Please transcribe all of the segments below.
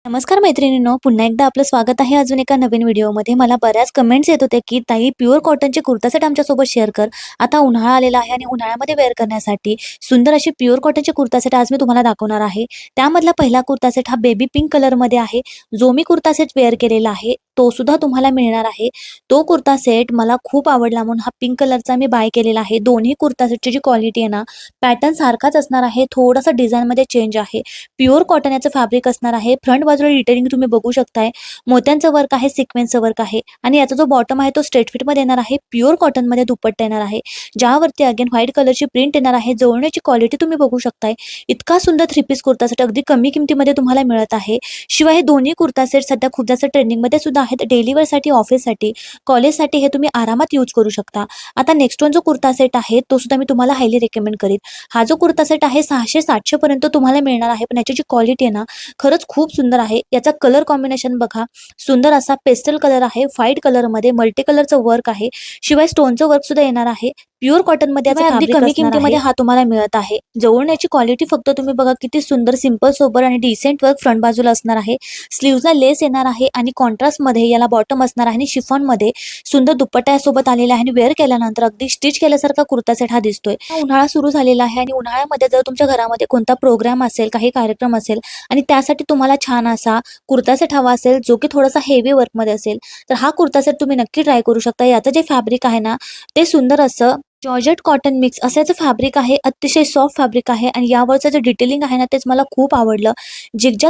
नमस्कार मैत्रिणींनो, पुन्हा एकदा आपलं स्वागत आहे अजून एका नवीन व्हिडिओमध्ये. मला बऱ्याच कमेंट्स येत होते की ताई प्युअर कॉटनचे कुर्ता सेट आमच्यासोबत शेअर कर. आता उन्हाळा आलेला आहे आणि उन्हाळ्यामध्ये वेअर करण्यासाठी सुंदर अशी प्युअर कॉटनचे कुर्ता सेट आज मी तुम्हाला दाखवणार आहे. त्यामधला पहिला कुर्ता सेट हा बेबी पिंक कलरमध्ये आहे. जो मी कुर्ता सेट वेअर केलेला आहे तो सुद्धा तुम्हाला मिळणार आहे. तो कुर्ता सेट मला खूप आवडला म्हणून हा पिंक कलरचा मी बाय केलेला आहे. दोन्ही कुर्ता सेटची जी क्वालिटी आहे ना, पॅटर्न सारखाच असणार आहे, थोडासा डिझाईनमध्ये चेंज आहे. प्युअर कॉटन याचं फॅब्रिक असणार आहे. फ्रंट बाजूला डिटेलिंग तुम्ही बघू शकताय. मोत्यांचं वर्क आहे, सिक्वेन्सचं वर्क आहे आणि याचा जो बॉटम आहे तो स्ट्रेट फिटमध्ये येणार आहे. प्युअर कॉटनमध्ये दुपट्टा येणार आहे, ज्यावरती अगेन व्हाईट कलरची प्रिंट येणार आहे. जवळण्याची क्वालिटी तुम्ही बघू शकताय. इतका सुंदर थ्री पीस कुर्ता सेट अगदी कमी किमतीमध्ये तुम्हाला मिळत आहे. शिवाय हे दोन्ही कुर्ता सेट सध्या खूप जास्त ट्रेंडिंगमध्ये सुद्धा आहेत. डेली वेअरसाठी, ऑफिससाठी, कॉलेजसाठी हे तुम्ही आरामात यूज करू शकता. आता नेक्स्ट वन जो कुर्ता सेट आहे तो सुद्धा मी तुम्हाला हायली रेकमेंड करेन. हा जो कुर्ता सेट आहे 600-700 पर्यंत तुम्हाला मिळणार आहे, पण याची जी क्वालिटी आहे ना, खरंच खूप सुंदर आहे. याचा कलर कॉम्बिनेशन बघा, सुंदर असा पेस्टल कलर आहे, व्हाईट कलरमध्ये मल्टी कलरचं वर्क आहे. शिवाय स्टोनचं वर्क सुद्धा येणार आहे. प्युअर कॉटन मध्ये अगदी कमी किमतीमध्ये हा तुम्हाला मिळत आहे. जवळून याची क्वालिटी फक्त तुम्ही बघा, किती सुंदर सिंपल सोबर आणि डिसेंट वर्क फ्रंट बाजूला असणार आहे. स्लीव्हजला लेस येणार आहे आणि कॉन्ट्रास्ट मध्ये याला बॉटम असणार आहे आणि शिफॉन मध्ये सुंदर दुपट्टा यासोबत आलेला आहे आणि वेअर केल्यानंतर अगदी स्टिच केल्यासारखा कुर्ता सेट हा दिसतोय. उन्हाळा सुरू झालेला आहे आणि उन्हाळ्यामध्ये जर तुमच्या घरामध्ये कोणता प्रोग्राम असेल, काही कार्यक्रम असेल आणि त्यासाठी तुम्हाला छान असा कुर्ता सेट हवा असेल जो की थोडासा हेवी वर्कमध्ये असेल, तर हा कुर्ता सेट तुम्ही नक्की ट्राय करू शकता. याचं जे फॅब्रिक आहे ना, ते सुंदर असं जॉर्जेट कॉटन मिक्स असं याचं फॅब्रिक आहे. अतिशय सॉफ्ट फॅब्रिक आहे आणि यावरचं जे डिटेलिंग आहे ना, तेच मला खूप आवडलं.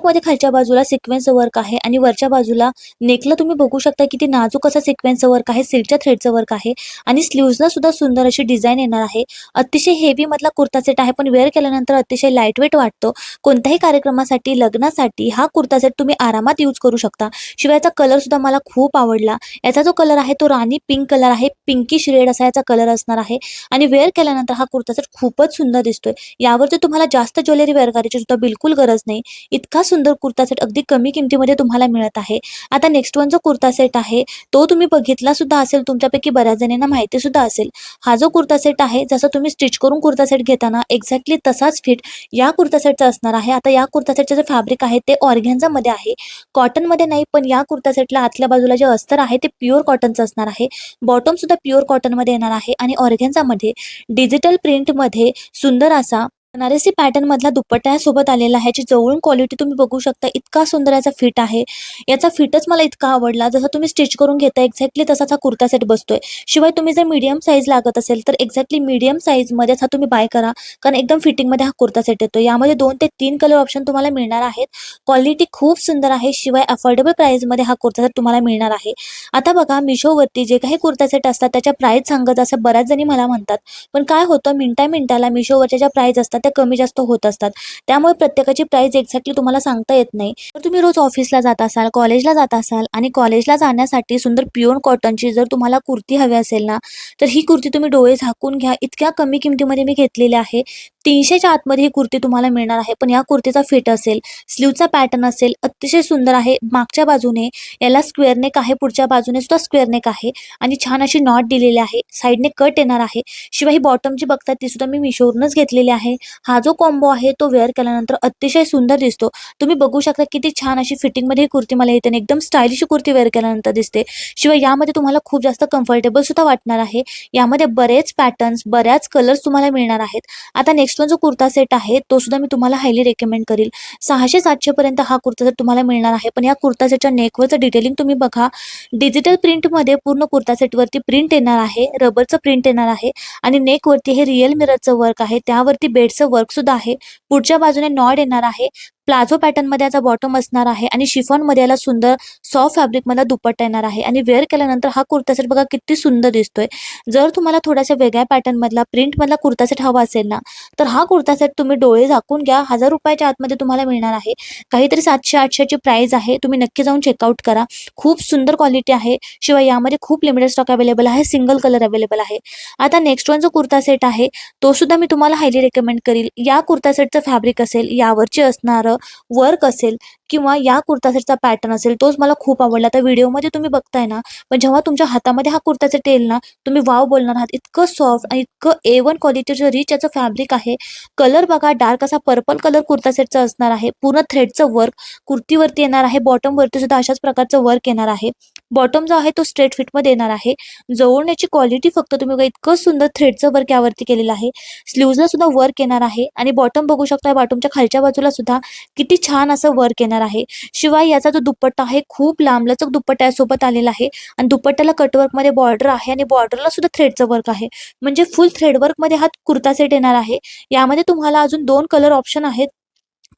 मध्ये खालच्या बाजूला सिक्वेन्सचं वर्क आहे आणि वरच्या बाजूला नेकला तुम्ही बघू शकता किती नाजूक असा सिक्वेन्सचं वर्क आहे, सिल्कच्या थ्रेडचं वर्क आहे आणि स्लीव्हजला सुद्धा सुंदर अशी डिझाईन येणार आहे. अतिशय हेवी मधला कुर्ता सेट आहे, पण वेअर केल्यानंतर अतिशय लाईट वेट वाटतो. कोणत्याही कार्यक्रमासाठी, लग्नासाठी हा कुर्ता सेट तुम्ही आरामात यूज करू शकता. शिवाय याचा कलर सुद्धा मला खूप आवडला. याचा जो कलर आहे तो राणी पिंक कलर आहे, पिंकिश रेड असा याचा कलर असणार आहे आणि वेअर केल्यानंतर हा कुर्ता सेट खूपच सुंदर दिसतोय. यावरती तुम्हाला जास्त ज्वेलरी वेअर करायची सुद्धा बिलकुल गरज नाही. इतका सुंदर कुर्ता सेट अगदी कमी किमतीमध्ये तुम्हाला मिळत आहे. आता नेक्स्ट वन जो कुर्ता सेट आहे तो तुम्ही बघितला सुद्धा असेल, तुमच्यापैकी बऱ्याच जणांना माहिती सुद्धा असेल. हा जो कुर्ता सेट आहे, जसं तुम्ही स्टिच करून कुर्ता सेट घेताना एक्झॅक्टली तसाच फिट या कुर्ता सेटचा असणार आहे. आता या कुर्ता सेटचे जे फॅब्रिक आहे ते ऑर्गॅन्झा मध्ये आहे, कॉटन मध्ये नाही. पण या कुर्ता सेटला आतल्या बाजूला जे अस्तर आहे ते प्युअर कॉटनचं असणार आहे. बॉटम सुद्धा प्युअर कॉटन मध्ये येणार आहे आणि ऑर्गॅन्झा मध्ये डिजिटल प्रिंट मध्ये सुंदर असा बनारसी पॅटर्न मधला दुपट्टा सोबत आलेला आहे. याची जवळून क्वालिटी तुम्ही बघू शकता. इतका सुंदर याचा फिट आहे. याचा फिटच मला इतका आवडला. जसं तुम्ही स्टिच करून घेता एक्झॅक्टली तसाच हा कुर्ता सेट बसतोय. शिवाय तुम्ही जर मीडियम साईज लागत असेल तर एक्झॅक्टली मीडियम साईज मध्येच हा तुम्ही बाय करा, कारण एकदम फिटिंग मध्ये हा कुर्ता सेट येतो. यामध्ये 2 ते 3 कलर ऑप्शन तुम्हाला मिळणार आहेत. क्वालिटी खूप सुंदर आहे. शिवाय अफोर्डेबल प्राइस मध्ये हा कुर्ता सेट तुम्हाला मिळणार आहे. आता बघा, मिशोवरती जे काही कुर्ता सेट असतात त्याच्या प्राइस सांगत असं बऱ्याच जणी मला म्हणतात, पण काय होतं, मिनिटाला मिशोवरच्या ज्या प्राइस असतात त्या कमी जास्त होत असतात. त्यामुळे प्रत्येकाची प्राइस एक्झॅक्टली तुम्हाला सांगता येत नाही. तर तुम्ही रोज ऑफिसला जात असाल, कॉलेजला जात असाल आणि कॉलेजला जाण्यासाठी सुंदर प्युअर कॉटनची जर तुम्हाला कुर्ती हवी असेल ना, तर ही कुर्ती तुम्ही डोळे झाकून घ्या. इतक्या कमी किमतीमध्ये मी घेतलेली आहे. 300च्या आतमध्ये ही कुर्ती तुम्हाला मिळणार आहे. पण या कुर्तीचा फिट असेल, स्लीवचा पॅटर्न असेल, अतिशय सुंदर आहे. मागच्या बाजूने याला स्क्वेअर नेक आहे, पुढच्या बाजूने सुद्धा स्क्वेअर नेक आहे आणि छान अशी नॉट दिलेली आहे. साईडने कट येणार आहे. शिवाय ही बॉटम जी बघतात ती सुद्धा मी मिशोवरूनच घेतलेली आहे. हा जो कॉम्बो आहे तो वेअर केल्यानंतर अतिशय सुंदर दिसतो. तुम्ही बघू शकता किती छान अशी फिटिंगमध्ये ही कुर्ती मला येते आणि एकदम स्टायलिश कुर्ती वेअर केल्यानंतर दिसते. शिवाय यामध्ये तुम्हाला खूप जास्त कम्फर्टेबल सुद्धा वाटणार आहे. यामध्ये बरेच पॅटर्न्स, बऱ्याच कलर्स तुम्हाला मिळणार आहेत. आता नेक्स्ट वन जो कुर्ता सेट आहे तो सुद्धा मी तुम्हाला हायली रेकमेंड करेल. 600-700 पर्यंत हा कुर्ता सेट तुम्हाला मिळणार आहे. पण या कुर्ता सेटच्या नेकवरचं डिटेलिंग तुम्ही बघा. डिजिटल प्रिंटमध्ये पूर्ण कुर्ता सेटवरती प्रिंट येणार आहे, रबरचं प्रिंट येणार आहे आणि नेकवरती हे रिअल मिररचं वर्क आहे. त्यावरती बेडचं वर्क सुद्धा आहे. पुढच्या बाजूने नॉड येणार आहे. प्लाझो पॅटर्न मध्ये याचा बॉटम असणार आहे आणि शिफॉन मध्ये याला सुंदर सॉफ्ट फॅब्रिक मध्ये दुपट्टा येणार आहे आणि वेअर केल्यानंतर हा कुर्ता सेट बघा किती सुंदर दिसतोय. जर तुम्हाला थोड्याशा वेगळ्या पॅटर्न मधला, प्रिंट मधला कुर्ता सेट हवा असेल ना, तर हा कुर्ता सेट तुम्ही डोळे झाकून घ्या. 1000 रुपयाच्या आतमध्ये तुम्हाला मिळणार आहे. काहीतरी 700-800 ची प्राइस आहे. तुम्ही नक्की जाऊन चेकआउट करा. खूप सुंदर क्वालिटी आहे. शिवाय यामध्ये खूप लिमिटेड स्टॉक अवेलेबल आहे. सिंगल कलर अवेलेबल आहे. आता नेक्स्ट वन जो कुर्ता सेट आहे तो सुद्धा मी तुम्हाला हायली रेकमेंड करेल. या कुर्ता सेटचं फॅब्रिक असेल, यावरची असणारं वर्क असेल, किंवा या कुर्ता सेटचा पॅटर्न असेल तोच मला खूप आवडला. तर व्हिडिओमध्ये तुम्ही बघताय ना, पण जेव्हा तुमच्या हातामध्ये हा कुर्ता सेट येईल ना, तुम्ही वॉव बोलणार आहात. इतकं सॉफ्ट आणि इतकं A1 क्वालिटीचं रिच याचं फॅब्रिक आहे. कलर बघा, डार्क असा पर्पल कलर कुर्ता सेटचा असणार आहे. पूर्ण थ्रेडचं वर्क कुर्तीवरती येणार आहे. बॉटमवरती सुद्धा अशाच प्रकारचं वर्क येणार आहे. बॉटम जो आहे तो स्ट्रेट फिटमध्ये येणार आहे. जवळून याची क्वालिटी फक्त तुम्ही बघा, इतकं सुंदर थ्रेडचं वर्क यावरती केलेलं आहे. स्लीव्हजला सुद्धा वर्क येणार आहे आणि बॉटम बघू शकता, बॉटमच्या खालच्या बाजूला सुद्धा किती छान असं वर्क येणार आहे. शिवाय याचा जो दुपट्टा आहे खूप लांबलचक दुपट्टा यासोबत आलेला आहे आणि दुपट्ट्याला कटवर्कमध्ये बॉर्डर आहे आणि बॉर्डरला सुद्धा थ्रेडचं वर्क आहे. म्हणजे फुल थ्रेड वर्कमध्ये हा कुर्ता सेट येणार आहे. यामध्ये तुम्हाला अजून 2 कलर ऑप्शन आहेत.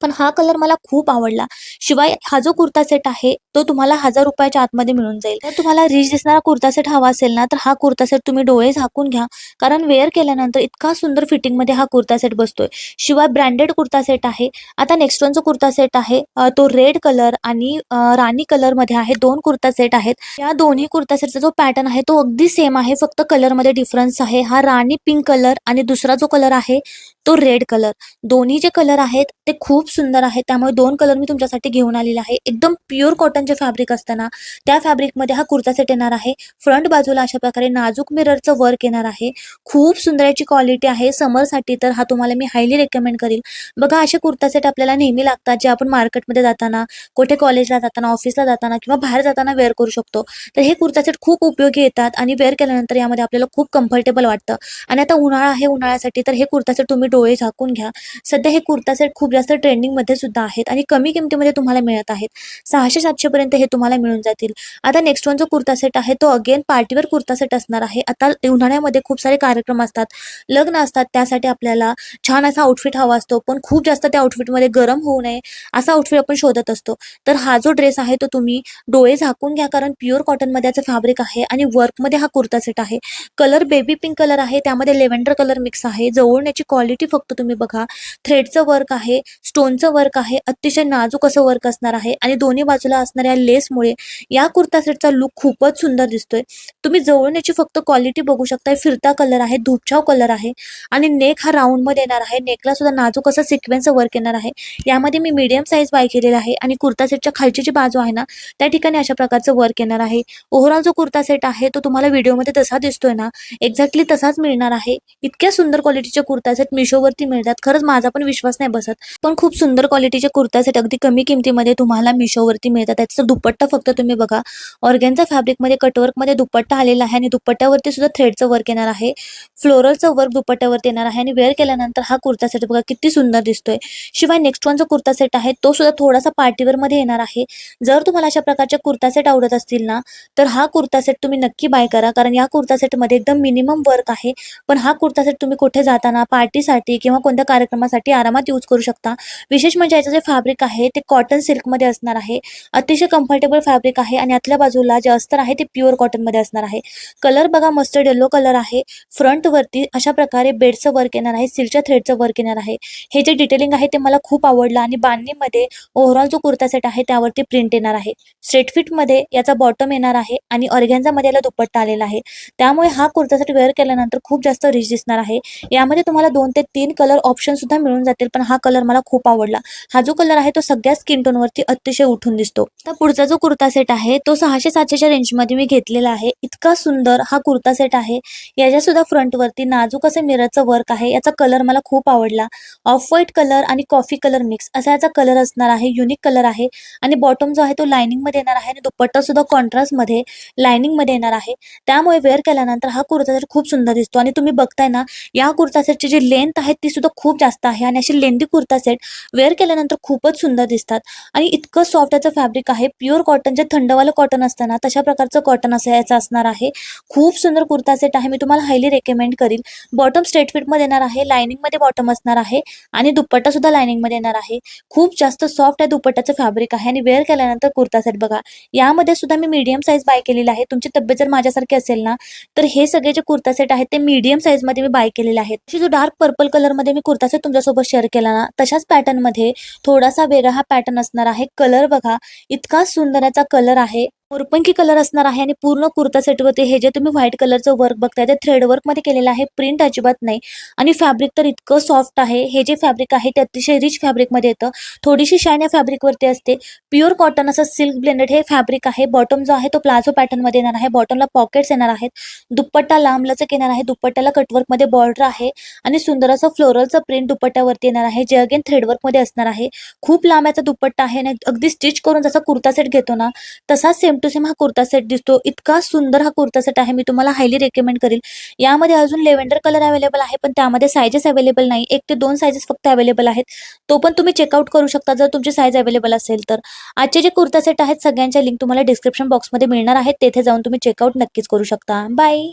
पण हा कलर मला खूप आवडला. शिवाय हा जो कुर्ता सेट आहे तो तुम्हाला ₹1000 आतमध्ये मिळून जाईल. जर तुम्हाला रिच दिसणारा कुर्ता सेट हवा असेल ना, तर हा कुर्ता सेट तुम्ही डोळे झाकून घ्या. कारण वेअर केल्यानंतर इतका सुंदर फिटिंगमध्ये हा कुर्ता सेट बसतोय. शिवाय ब्रँडेड कुर्ता सेट आहे. आता नेक्स्ट वन जो कुर्ता सेट आहे तो रेड कलर आणि राणी कलरमध्ये आहे. 2 कुर्ता सेट आहेत. या दोन्ही कुर्ता सेटचा जो पॅटर्न आहे तो अगदी सेम आहे. फक्त कलरमध्ये डिफरन्स आहे. हा राणी पिंक कलर आणि दुसरा जो कलर आहे तो रेड कलर. दोन्ही जे कलर आहेत ते खूप सुंदर आहेत. त्यामुळे 2 कलर मी तुमच्यासाठी घेऊन आलेला आहे. एकदम प्युअर कॉटनचे फॅब्रिक असताना त्या फॅब्रिकमध्ये हा कुर्ता सेट येणार आहे. फ्रंट बाजूला अशा प्रकारे नाजूक मिररचं वर्क येणार आहे. खूप सुंदर याची क्वालिटी आहे. समरसाठी तर हा तुम्हाला मी हायली रेकमेंड करेल. बघा, असे कुर्ता सेट आपल्याला नेहमी लागतात, जे आपण मार्केटमध्ये जाताना, कुठे कॉलेजला जाताना, ऑफिसला जाताना किंवा बाहेर जाताना वेअर करू शकतो. तर हे कुर्ता सेट खूप उपयोगी येतात आणि वेअर केल्यानंतर यामध्ये आपल्याला खूप कम्फर्टेबल वाटतं. आणि आता उन्हाळा आहे, उन्हाळ्यासाठी तर हे कुर्ता सेट तुम्ही डोळे झाकून घ्या. सध्या हे कुर्ता सेट खूप जास्त ट्रेंडिंगमध्ये सुद्धा आहेत आणि कमी किमतीमध्ये तुम्हाला मिळत आहेत. 600-700 पर्यंत हे तुम्हाला मिळून जातील. आता नेक्स्ट वन जो कुर्ता सेट आहे तो अगेन पार्टीवेअर कुर्ता सेट असणार आहे. आता उन्हाळ्यामध्ये खूप सारे कार्यक्रम असतात, लग्न असतात, त्यासाठी आपल्याला छान असा आउटफिट हवा असतो, पण खूप जास्त त्या आउटफिटमध्ये गरम होऊ नये असा आउटफिट आपण शोधत असतो. तर हा जो ड्रेस आहे तो तुम्ही डोळे झाकून घ्या, कारण प्युअर कॉटनमध्ये याचं फॅब्रिक आहे आणि वर्कमध्ये हा कुर्ता सेट आहे. कलर बेबी पिंक कलर आहे, त्यामध्ये लेव्हेंडर कलर मिक्स आहे. जवळून याची क्वालिटी फक्त तुम्ही बघा. थ्रेडचं वर्क आहे, स्टोनचं वर्क आहे, अतिशय नाजूक असं वर्क असणार आहे आणि दोन्ही बाजूला असणाऱ्या लेसमुळे या कुर्ता सेटचा लुक खूपच सुंदर दिसतोय. तुम्ही जवळून याची फक्त क्वालिटी बघू शकताय. फिरता कलर आहे, धूपछाव कलर आहे आणि नेक हा राऊंडमध्ये येणार आहे. नेकला सुद्धा नाजूक असं सिक्वेन्सचं वर्क येणार आहे. यामध्ये मी मीडियम साईज बाय केलेला आहे आणि कुर्ता सेटच्या खालची जी बाजू आहे ना, त्या ठिकाणी अशा प्रकारचं वर्क येणार आहे. ओव्हरऑल जो कुर्ता सेट आहे तो तुम्हाला व्हिडिओमध्ये तसा दिसतोय ना, एक्झॅक्टली तसाच मिळणार आहे. इतक्या सुंदर क्वालिटीचे कुर्ता सेट मिशोवरती मिळतात. खरंच माझा पण विश्वास नाही बसत, पण खूप सुंदर क्वालिटीचे कुर्ता सेट अगदी कमी किमतीमध्ये तुम्हाला मिशोवरती मिळतात. त्याचा दुपट्टा फक्त तुम्ही बघा. ऑर्गेन्झा फॅब्रिकमध्ये कटवर्कमध्ये दुपट्टा आलेला आहे आणि दुपट्ट्यावरती सुद्धा थ्रेडचं वर्क येणार आहे. फ्लोरलचं वर्क दुपट्ट्यावरती येणार आहे आणि वेअर केल्यानंतर हा कुर्ता सेट बघा किती सुंदर दिसतोय. शिवाय नेक्स्ट वन जो कुर्ता सेट आहे तो सुद्धा थोडासा पार्टीवेअरमध्ये येणार आहे. जर तुम्हाला अशा प्रकारचे कुर्ता सेट आवडत असतील ना, तर हा कुर्ता सेट तुम्ही नक्की बाय करा, कारण या कुर्ता सेटमध्ये एकदम मिनिमम वर्क आहे. पण हा कुर्ता सेट तुम्ही कुठे जाताना, पार्टीसाठी किंवा कोणत्या कार्यक्रमासाठी आरामात यूज करू शकता. विशेष म्हणजे याचं जे फॅब्रिक आहे ते कॉटन सिल्कमध्ये असणार आहे. अतिशय कम्फर्टेबल फॅब्रिक आहे आणि आतल्या बाजूला जे अस्तर आहे ते प्युअर कॉटनमध्ये असणार आहे. कलर बघा, मस्टर्ड येलो कलर आहे. फ्रंटवरती अशा प्रकारे बेडचं वर्क येणार आहे, सिल्कच्या थ्रेडचं वर्क येणार आहे. हे जे डिटेलिंग आहे ते मला खूप आवडलं आणि बांधणीमध्ये ओव्हरऑल जो कुर्ता सेट आहे त्यावरती प्रिंट येणार आहे. स्ट्रेट फिटमध्ये याचा बॉटम येणार आहे आणि ऑर्गेन्झामध्ये याला दुपट्टा आलेला आहे. त्यामुळे हा कुर्ता सेट वेअर केल्यानंतर खूप जास्त रिच दिसणार आहे. यामध्ये तुम्हाला 2 ते 3 कलर ऑप्शन सुद्धा मिळून जातील, पण हा कलर मला खूप आवडला. हा जो कलर आहे तो सगळ्या स्किन टोनवरती अतिशय उठून दिसतो. तर पुढचा जो कुर्ता सेट आहे तो 600-700च्या रेंजमध्ये मी घेतलेला आहे. इतका सुंदर हा कुर्ता सेट आहे. याच्या सुद्धा फ्रंटवरती नाजूक असं मिररचं वर्क आहे. याचा कलर मला खूप आवडला. ऑफ व्हाईट कलर आणि कॉफी कलर मिक्स असा याचा कलर असणार आहे. युनिक कलर आहे आणि बॉटम जो आहे तो लाइनिंगमध्ये येणार आहे आणि दुपट्टा सुद्धा कॉन्ट्रास्टमध्ये लाइनिंगमध्ये येणार आहे. त्यामुळे वेअर केल्यानंतर हा कुर्ता सेट खूप सुंदर दिसतो आणि तुम्ही बघताय ना, या कुर्ता सेटची जी लेंथ आहे ती सुद्धा खूप जास्त आहे आणि अशी लेंथी कुर्ता सेट वेअर केल्यानंतर खूपच सुंदर दिसतात आणि इतकं सॉफ्ट याचं फॅब्रिक आहे. प्युअर कॉटन, जे थंडवालं कॉटन असतं ना तशा प्रकारचं कॉटन असं याचं असणार आहे. खूप सुंदर कुर्ता सेट आहे. मी तुम्हाला हायली रेकमेंड करील. बॉटम स्ट्रेट फिटमध्ये येणार आहे, लाइनिंगमध्ये बॉटम असणार आहे आणि दुपट्टा सुद्धा लाइनिंगमध्ये येणार आहे. खूप जास्त सॉफ्ट आहे दुपट्ट्याचं फॅब्रिक आहे आणि वेअर केल्यानंतर कुर्ता सेट बघा. यामध्ये सुद्धा मी मीडियम साईज बाय केलेला आहे. तुमची तब्येत जर माझ्यासारखी असेल ना, तर हे सगळे जे कुर्ता सेट आहेत ते मीडियम साईजमध्ये मी बाय केलेले आहेत. जो डार्क पर्पल कलरमध्ये मी कुर्ता सेट तुमच्यासोबत शेअर केला ना, तशाच पॅटर्नमध्ये थोडासा वेगळा हा पॅटर्न असणार आहे. कलर बघा, इतका सुंदर याचा कलर आहे. मोरपंखी कलर असणार आहे आणि पूर्ण कुर्ता सेटवरती हे जे तुम्ही व्हाईट कलरचं वर्क बघताय ते थ्रेड वर्कमध्ये केलेलं आहे. प्रिंट अजिबात नाही आणि फॅब्रिक तर इतकं सॉफ्ट आहे. हे जे फॅब्रिक आहे ते अतिशय रिच फॅब्रिकमध्ये येतं. थोडीशी शाईन या फॅब्रिकवरती असते. प्युअर कॉटन असं सिल्क ब्लेंडेड हे फॅब्रिक आहे. बॉटम जो आहे तो प्लाझो पॅटर्नमध्ये येणार आहे. बॉटमला पॉकेट्स येणार आहेत. दुपट्टा लांब लचक येणार आहे. दुपट्ट्याला कटवर्कमध्ये बॉर्डर आहे आणि सुंदर असं फ्लोरलचं प्रिंट दुपट्ट्यावरती येणार आहे, जे अगेन थ्रेडवर्कमध्ये असणार आहे. खूप लांब याचा दुपट्टा आहे आणि अगदी स्टिच करून जसा कुर्ता सेट घेतो ना, तसाच सेम टू सेम हा कुर्ता सेट दिसतो. इतका सुंदर हा कुर्ता सेट आहे. मी तुम्हाला हायली रेकमेंड करेल. यामध्ये अजून लेव्हेंडर कलर अवेलेबल आहे, पण त्यामध्ये साइजेस अवेलेबल नाही. 1 ते 2 साइजेस फक्त अवेलेबल आहेत. तो पण तुम्ही चेकआउट करू शकता जर तुमची साईज अवेलेबल असेल तर. आजचे जे कुर्ता सेट आहेत सगळ्यांच्या लिंक तुम्हाला डिस्क्रिप्शन बॉक्समध्ये मिळणार आहेत. तेथे जाऊन तुम्ही चेकआउट नक्कीच करू शकता. बाय.